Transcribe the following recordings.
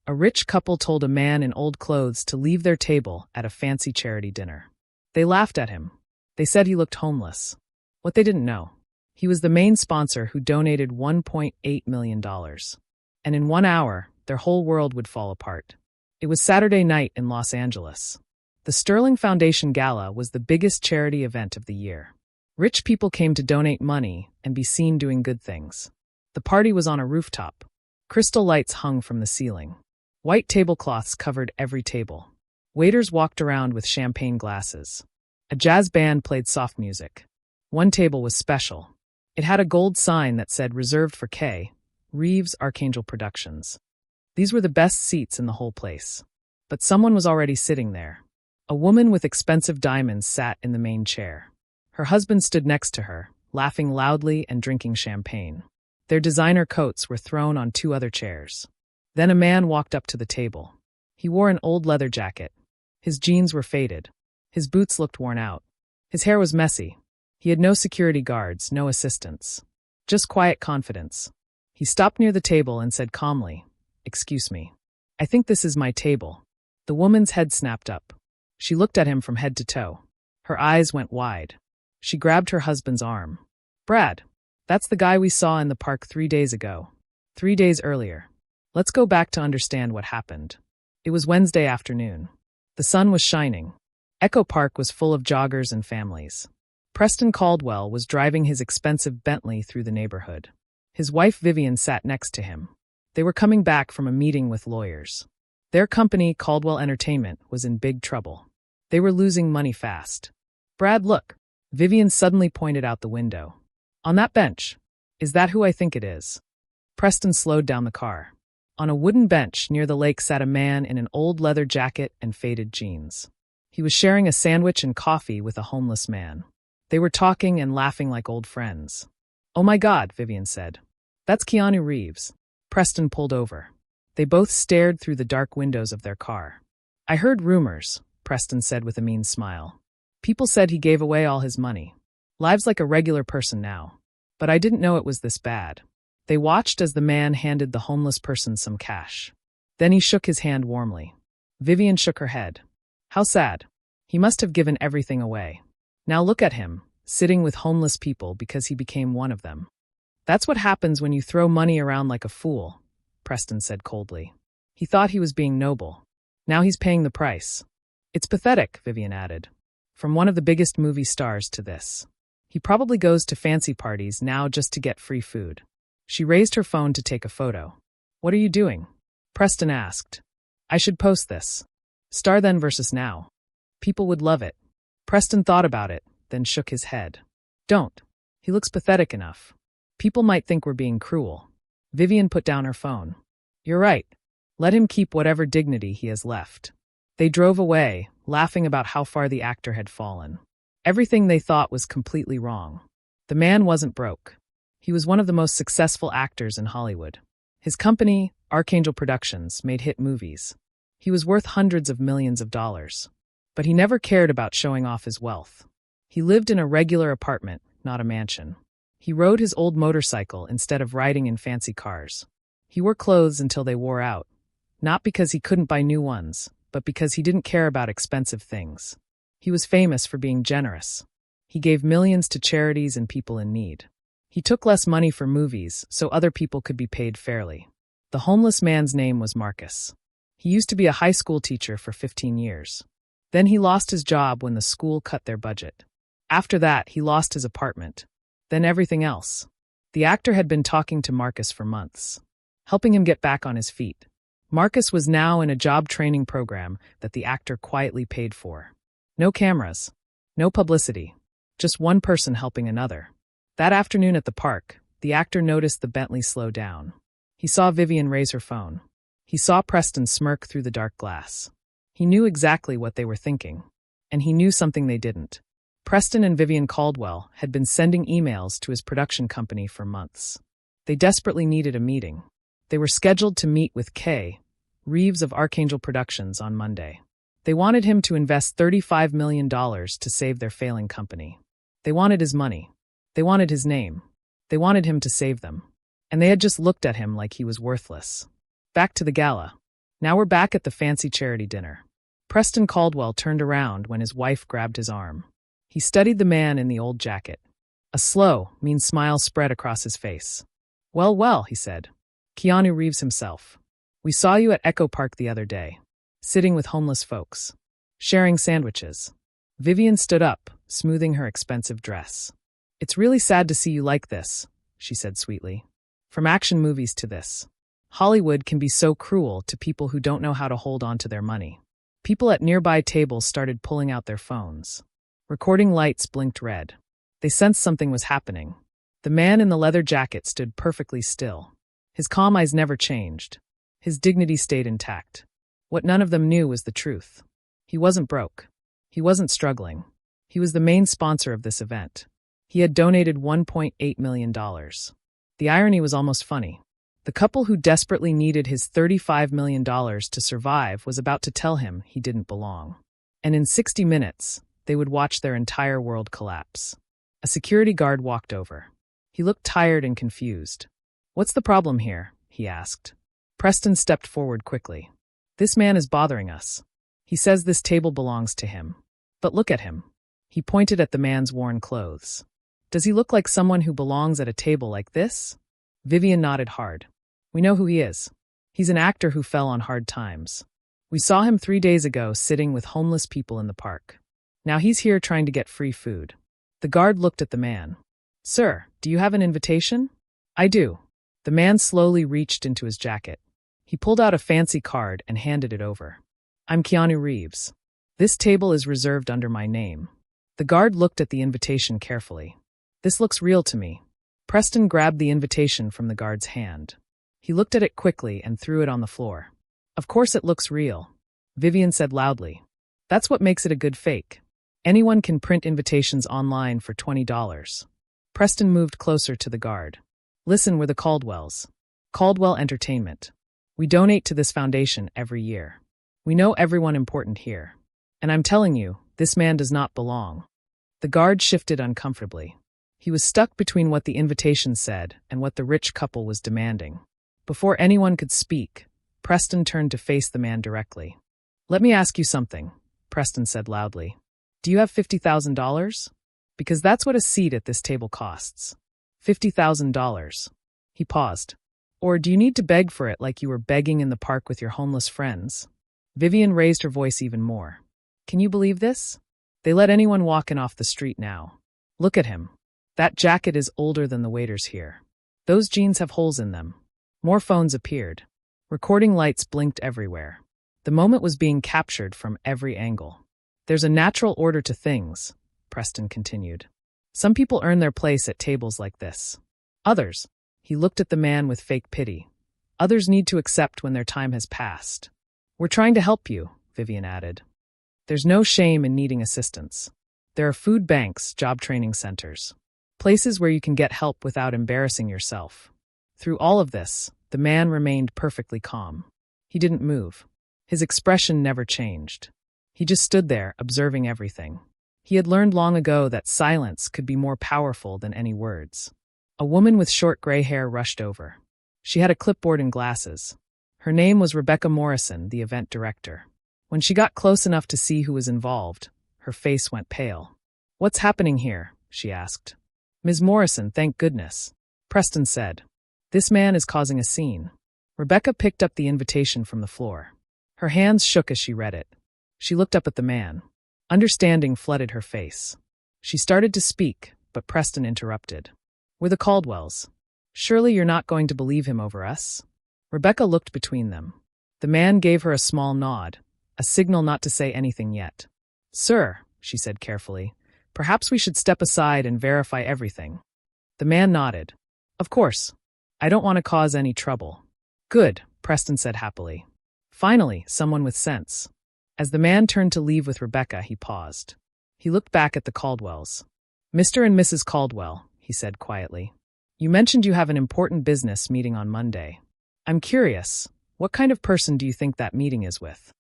A rich couple told a man in old clothes to leave their table at a fancy charity dinner. They laughed at him. They said he looked homeless. What they didn't know, he was the main sponsor who donated $1.8 million. And in 1 hour, their whole world would fall apart. It was Saturday night in Los Angeles. The Sterling Foundation Gala was the biggest charity event of the year. Rich people came to donate money and be seen doing good things. The party was on a rooftop. Crystal lights hung from the ceiling. White tablecloths covered every table. Waiters walked around with champagne glasses. A jazz band played soft music. One table was special. It had a gold sign that said reserved for K, Reeves Archangel Productions. These were the best seats in the whole place. But someone was already sitting there. A woman with expensive diamonds sat in the main chair. Her husband stood next to her, laughing loudly and drinking champagne. Their designer coats were thrown on 2 other chairs. Then a man walked up to the table. He wore an old leather jacket. His jeans were faded. His boots looked worn out. His hair was messy. He had no security guards, no assistants. Just quiet confidence. He stopped near the table and said calmly, "Excuse me. I think this is my table." The woman's head snapped up. She looked at him from head to toe. Her eyes went wide. She grabbed her husband's arm. "Brad, that's the guy we saw in the park 3 days ago. 3 days earlier. Let's go back to understand what happened." It was Wednesday afternoon. The sun was shining. Echo Park was full of joggers and families. Preston Caldwell was driving his expensive Bentley through the neighborhood. His wife Vivian sat next to him. They were coming back from a meeting with lawyers. Their company, Caldwell Entertainment, was in big trouble. They were losing money fast. "Brad, look." Vivian suddenly pointed out the window. "On that bench. Is that who I think it is?" Preston slowed down the car. On a wooden bench near the lake sat a man in an old leather jacket and faded jeans. He was sharing a sandwich and coffee with a homeless man. They were talking and laughing like old friends. "Oh my God," Vivian said. "That's Keanu Reeves." Preston pulled over. They both stared through the dark windows of their car. "I heard rumors," Preston said with a mean smile. "People said he gave away all his money. Lives like a regular person now. But I didn't know it was this bad." They watched as the man handed the homeless person some cash. Then he shook his hand warmly. Vivian shook her head. "How sad. He must have given everything away. Now look at him, sitting with homeless people because he became one of them." "That's what happens when you throw money around like a fool," Preston said coldly. He thought he was being noble. Now he's paying the price. "It's pathetic," Vivian added. "From one of the biggest movie stars to this. He probably goes to fancy parties now just to get free food." She raised her phone to take a photo. "What are you doing?" Preston asked. "I should post this. Star then versus now. People would love it." Preston thought about it, then shook his head. "Don't. He looks pathetic enough. People might think we're being cruel." Vivian put down her phone. "You're right. Let him keep whatever dignity he has left." They drove away, laughing about how far the actor had fallen. Everything they thought was completely wrong. The man wasn't broke. He was one of the most successful actors in Hollywood. His company, Archangel Productions, made hit movies. He was worth hundreds of millions of dollars. But he never cared about showing off his wealth. He lived in a regular apartment, not a mansion. He rode his old motorcycle instead of riding in fancy cars. He wore clothes until they wore out, not because he couldn't buy new ones, but because he didn't care about expensive things. He was famous for being generous. He gave millions to charities and people in need. He took less money for movies so other people could be paid fairly. The homeless man's name was Marcus. He used to be a high school teacher for 15 years. Then he lost his job when the school cut their budget. After that, he lost his apartment. Then everything else. The actor had been talking to Marcus for months, helping him get back on his feet. Marcus was now in a job training program that the actor quietly paid for. No cameras, no publicity, just one person helping another. That afternoon at the park, the actor noticed the Bentley slow down. He saw Vivian raise her phone. He saw Preston smirk through the dark glass. He knew exactly what they were thinking. And he knew something they didn't. Preston and Vivian Caldwell had been sending emails to his production company for months. They desperately needed a meeting. They were scheduled to meet with K, Reeves of Archangel Productions, on Monday. They wanted him to invest $35 million to save their failing company. They wanted his money. They wanted his name. They wanted him to save them. And they had just looked at him like he was worthless. Back to the gala. Now we're back at the fancy charity dinner. Preston Caldwell turned around when his wife grabbed his arm. He studied the man in the old jacket. A slow, mean smile spread across his face. Well, well, he said. Keanu Reeves himself. We saw you at Echo Park the other day, sitting with homeless folks, sharing sandwiches. Vivian stood up, smoothing her expensive dress. It's really sad to see you like this, she said sweetly. From action movies to this. Hollywood can be so cruel to people who don't know how to hold on to their money. People at nearby tables started pulling out their phones. Recording lights blinked red. They sensed something was happening. The man in the leather jacket stood perfectly still. His calm eyes never changed. His dignity stayed intact. What none of them knew was the truth. He wasn't broke. He wasn't struggling. He was the main sponsor of this event. He had donated $1.8 million. The irony was almost funny. The couple who desperately needed his $35 million to survive was about to tell him he didn't belong. And in 60 minutes, they would watch their entire world collapse. A security guard walked over. He looked tired and confused. What's the problem here? He asked. Preston stepped forward quickly. This man is bothering us. He says this table belongs to him. But look at him. He pointed at the man's worn clothes. Does he look like someone who belongs at a table like this? Vivian nodded hard. We know who he is. He's an actor who fell on hard times. We saw him 3 days ago sitting with homeless people in the park. Now he's here trying to get free food. The guard looked at the man. Sir, do you have an invitation? I do. The man slowly reached into his jacket. He pulled out a fancy card and handed it over. I'm Keanu Reeves. This table is reserved under my name. The guard looked at the invitation carefully. This looks real to me. Preston grabbed the invitation from the guard's hand. He looked at it quickly and threw it on the floor. Of course it looks real, Vivian said loudly. That's what makes it a good fake. Anyone can print invitations online for $20. Preston moved closer to the guard. Listen, we're the Caldwells. Caldwell Entertainment. We donate to this foundation every year. We know everyone important here. And I'm telling you, this man does not belong. The guard shifted uncomfortably. He was stuck between what the invitation said and what the rich couple was demanding. Before anyone could speak, Preston turned to face the man directly. Let me ask you something, Preston said loudly. Do you have $50,000? Because that's what a seat at this table costs. $50,000. He paused. Or do you need to beg for it like you were begging in the park with your homeless friends? Vivian raised her voice even more. Can you believe this? They let anyone walk in off the street now. Look at him. That jacket is older than the waiters here. Those jeans have holes in them. More phones appeared. Recording lights blinked everywhere. The moment was being captured from every angle. There's a natural order to things, Preston continued. Some people earn their place at tables like this. Others, he looked at the man with fake pity. Others need to accept when their time has passed. We're trying to help you, Vivian added. There's no shame in needing assistance. There are food banks, job training centers, places where you can get help without embarrassing yourself. Through all of this, the man remained perfectly calm. He didn't move. His expression never changed. He just stood there, observing everything. He had learned long ago that silence could be more powerful than any words. A woman with short gray hair rushed over. She had a clipboard and glasses. Her name was Rebecca Morrison, the event director. When she got close enough to see who was involved, her face went pale. What's happening here? She asked. Ms. Morrison, thank goodness, Preston said. This man is causing a scene. Rebecca picked up the invitation from the floor. Her hands shook as she read it. She looked up at the man. Understanding flooded her face. She started to speak, but Preston interrupted. We're the Caldwells. Surely you're not going to believe him over us? Rebecca looked between them. The man gave her a small nod, a signal not to say anything yet. Sir, she said carefully, perhaps we should step aside and verify everything. The man nodded. Of course. I don't want to cause any trouble. Good, Preston said happily. Finally, someone with sense. As the man turned to leave with Rebecca, he paused. He looked back at the Caldwells. Mr. and Mrs. Caldwell, he said quietly. You mentioned you have an important business meeting on Monday. I'm curious, what kind of person do you think that meeting is with?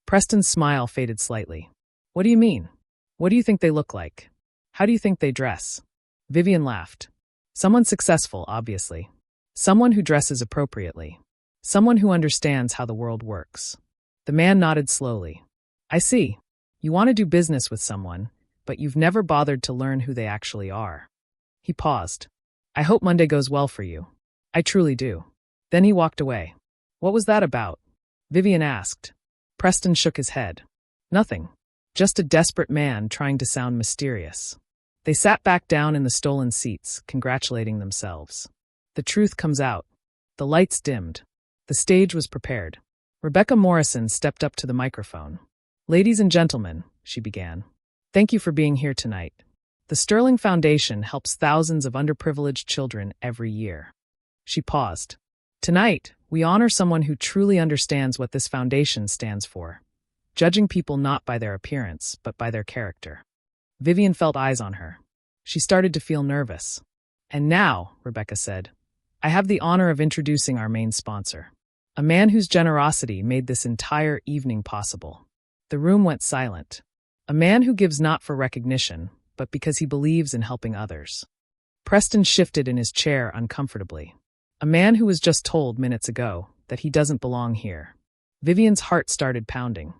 Preston's smile faded slightly. What do you mean? What do you think they look like? How do you think they dress? Vivian laughed. Someone successful, obviously. Someone who dresses appropriately. Someone who understands how the world works. The man nodded slowly. I see. You want to do business with someone, but you've never bothered to learn who they actually are. He paused. I hope Monday goes well for you. I truly do. Then he walked away. What was that about? Vivian asked. Preston shook his head. Nothing. Just a desperate man trying to sound mysterious. They sat back down in the stolen seats, congratulating themselves. The truth comes out. The lights dimmed. The stage was prepared. Rebecca Morrison stepped up to the microphone. Ladies and gentlemen, she began. Thank you for being here tonight. The Sterling Foundation helps thousands of underprivileged children every year. She paused. Tonight, we honor someone who truly understands what this foundation stands for, judging people not by their appearance, but by their character. Vivian felt eyes on her. She started to feel nervous. And now, Rebecca said, I have the honor of introducing our main sponsor, a man whose generosity made this entire evening possible. The room went silent. A man who gives not for recognition, but because he believes in helping others. Preston shifted in his chair uncomfortably. A man who was just told minutes ago that he doesn't belong here. Vivian's heart started pounding.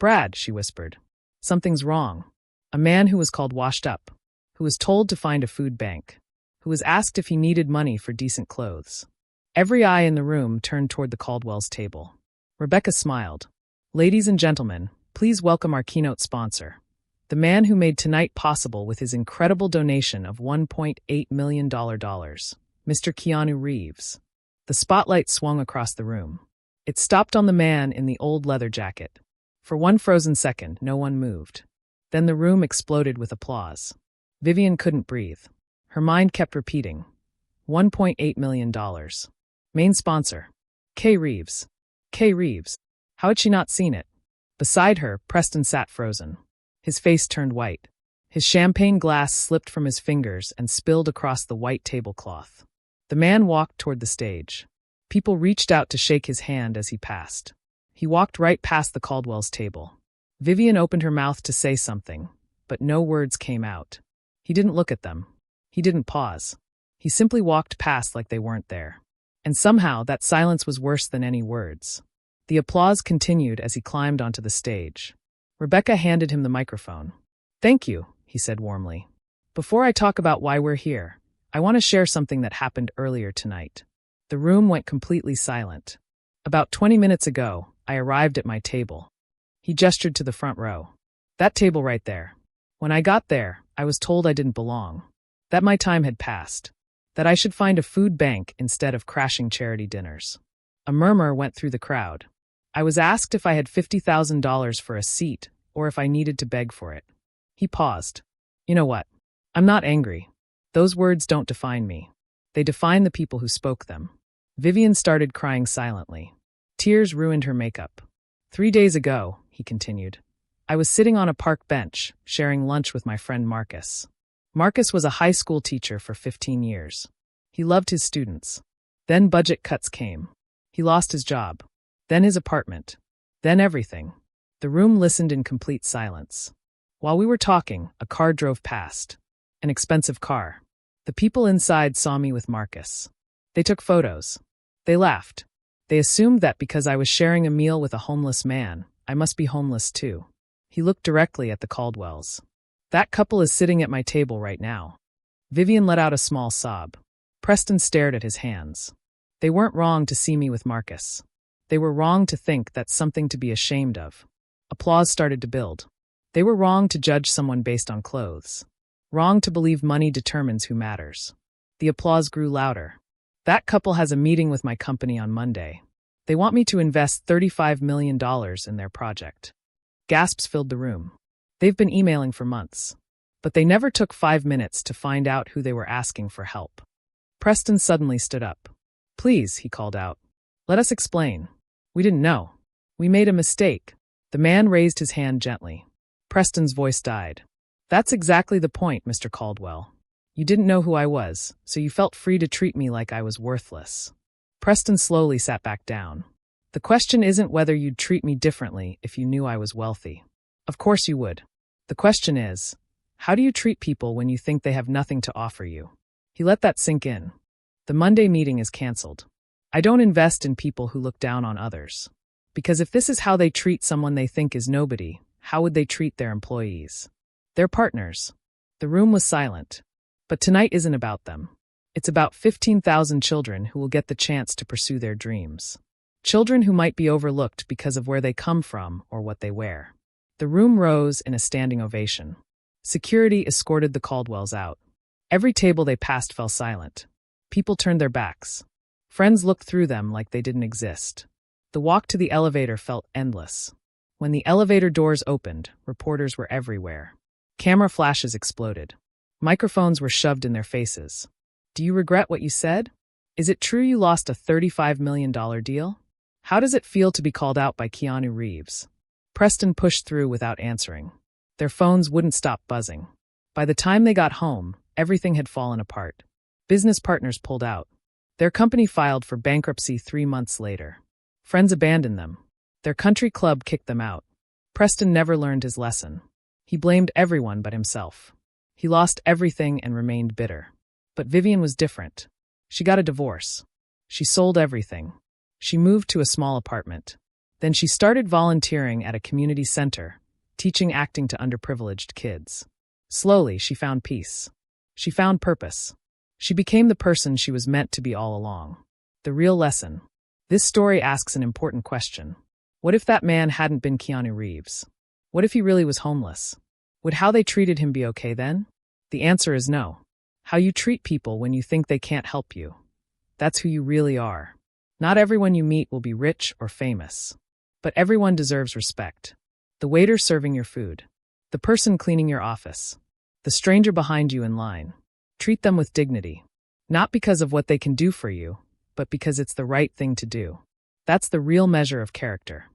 Brad, she whispered. Something's wrong. A man who was called washed up, who was told to find a food bank, who was asked if he needed money for decent clothes. Every eye in the room turned toward the Caldwell's table. Rebecca smiled. Ladies and gentlemen, please welcome our keynote sponsor, the man who made tonight possible with his incredible donation of $1.8 million, Mr. Keanu Reeves. The spotlight swung across the room. It stopped on the man in the old leather jacket. For one frozen second, no one moved. Then the room exploded with applause. Vivian couldn't breathe. Her mind kept repeating. $1.8 million. Main sponsor. K. Reeves. K. Reeves. How had she not seen it? Beside her, Preston sat frozen. His face turned white. His champagne glass slipped from his fingers and spilled across the white tablecloth. The man walked toward the stage. People reached out to shake his hand as he passed. He walked right past the Caldwell's table. Vivian opened her mouth to say something, but no words came out. He didn't look at them. He didn't pause. He simply walked past like they weren't there. And somehow that silence was worse than any words. The applause continued as he climbed onto the stage. Rebecca handed him the microphone. Thank you, he said warmly. Before I talk about why we're here, I want to share something that happened earlier tonight. The room went completely silent. About 20 minutes ago, I arrived at my table. He gestured to the front row. That table right there. When I got there, I was told I didn't belong. That my time had passed. That I should find a food bank instead of crashing charity dinners. A murmur went through the crowd. I was asked if I had $50,000 for a seat, or if I needed to beg for it. He paused. You know what? I'm not angry. Those words don't define me. They define the people who spoke them. Vivian started crying silently. Tears ruined her makeup. 3 days ago, he continued, I was sitting on a park bench, sharing lunch with my friend Marcus. Marcus was a high school teacher for 15 years. He loved his students. Then budget cuts came. He lost his job. Then his apartment. Then everything. The room listened in complete silence. While we were talking, a car drove past. An expensive car. The people inside saw me with Marcus. They took photos. They laughed. They assumed that because I was sharing a meal with a homeless man, I must be homeless too. He looked directly at the Caldwells. That couple is sitting at my table right now. Vivian let out a small sob. Preston stared at his hands. They weren't wrong to see me with Marcus. They were wrong to think that's something to be ashamed of. Applause started to build. They were wrong to judge someone based on clothes. Wrong to believe money determines who matters. The applause grew louder. That couple has a meeting with my company on Monday. They want me to invest $35 million in their project. Gasps filled the room. They've been emailing for months. But they never took 5 minutes to find out who they were asking for help. Preston suddenly stood up. Please, he called out. Let us explain. We didn't know. We made a mistake. The man raised his hand gently. Preston's voice died. That's exactly the point, Mr. Caldwell. You didn't know who I was, so you felt free to treat me like I was worthless. Preston slowly sat back down. The question isn't whether you'd treat me differently if you knew I was wealthy. Of course you would. The question is, how do you treat people when you think they have nothing to offer you? He let that sink in. The Monday meeting is canceled. I don't invest in people who look down on others. Because if this is how they treat someone they think is nobody, how would they treat their employees? Their partners. The room was silent. But tonight isn't about them. It's about 15,000 children who will get the chance to pursue their dreams. Children who might be overlooked because of where they come from or what they wear. The room rose in a standing ovation. Security escorted the Caldwells out. Every table they passed fell silent. People turned their backs. Friends looked through them like they didn't exist. The walk to the elevator felt endless. When the elevator doors opened, reporters were everywhere. Camera flashes exploded. Microphones were shoved in their faces. Do you regret what you said? Is it true you lost a $35 million deal? How does it feel to be called out by Keanu Reeves? Preston pushed through without answering. Their phones wouldn't stop buzzing. By the time they got home, everything had fallen apart. Business partners pulled out. Their company filed for bankruptcy 3 months later. Friends abandoned them. Their country club kicked them out. Preston never learned his lesson. He blamed everyone but himself. He lost everything and remained bitter. But Vivian was different. She got a divorce. She sold everything. She moved to a small apartment. Then she started volunteering at a community center, teaching acting to underprivileged kids. Slowly, she found peace. She found purpose. She became the person she was meant to be all along. The real lesson. This story asks an important question. What if that man hadn't been Keanu Reeves? What if he really was homeless? Would how they treated him be okay then? The answer is no. How you treat people when you think they can't help you. That's who you really are. Not everyone you meet will be rich or famous. But everyone deserves respect. The waiter serving your food. The person cleaning your office. The stranger behind you in line. Treat them with dignity. Not because of what they can do for you, but because it's the right thing to do. That's the real measure of character.